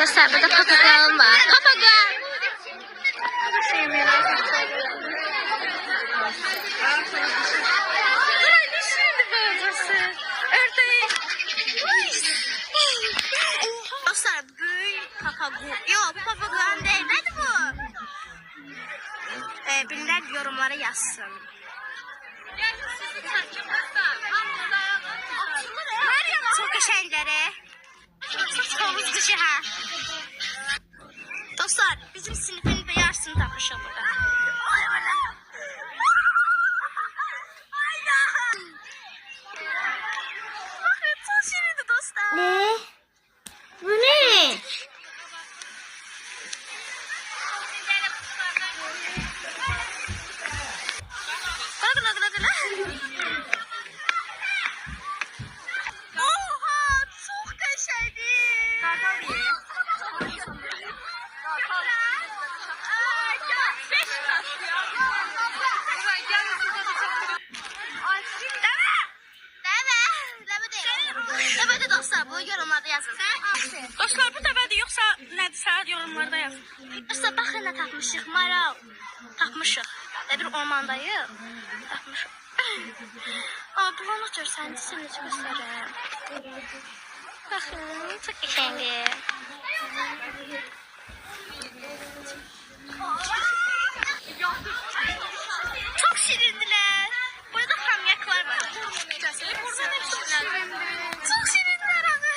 Dostlar burada papağan var. Papağan. Dostlar büyük papağan. Yok bu papağan değil. Nedir bu? Bilen yorumlara yazsın. Çok qəşəngləri. Tovuz qışı ha. Dostlar bizim sınıfın bir yarısını tapmışıq burada. Bakın çok şirindir dostlar. Ne? Bu ne? Bakın. Oha çok qəşəngdir. Dəvədir dostlar, bu yorumlarda yazın. Dostlar bu dəvədir yoxsa nədirsə yorumlarda yazın. Dostlar baxın nə tapmışıq, maral tapmışıq. Bir ormandayıq, tapmışıq. Ama bulanıq görsən, sizə necə göstərəm. Baxın, çox qəşəngdir. Çok şirindiler. Burada kamyaklar var. Çok şirindiler abi.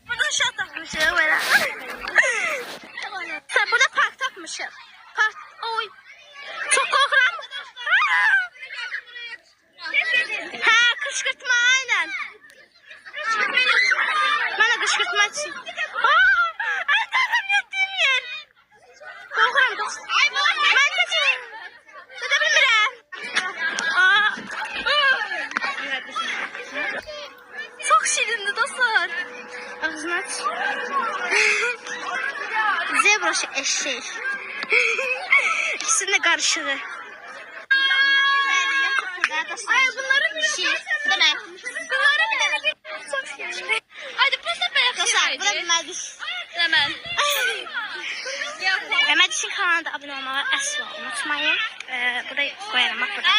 Burada şat takmışım böyle. Burada park takmışım. Park. Oy. Çok korkuram. Ha kışkırtma aynen. Bana kışkırtma için. Ay takım yettiğim yer. Korkuram dostum. Ben de şey. Ne de bilmirəm. Çok şirindi dostlar. Ağzını aç. Zebra eşek. İkisinin de karışığı. Ay bunların bir şey. Demek. Bunların bile çok şirin. Haydi bu sefer dostlar. Bu da Mədiş. Hemen. Mədiş kanalına abone olmayı asla unutmayın. Burayı koyarım bak burada.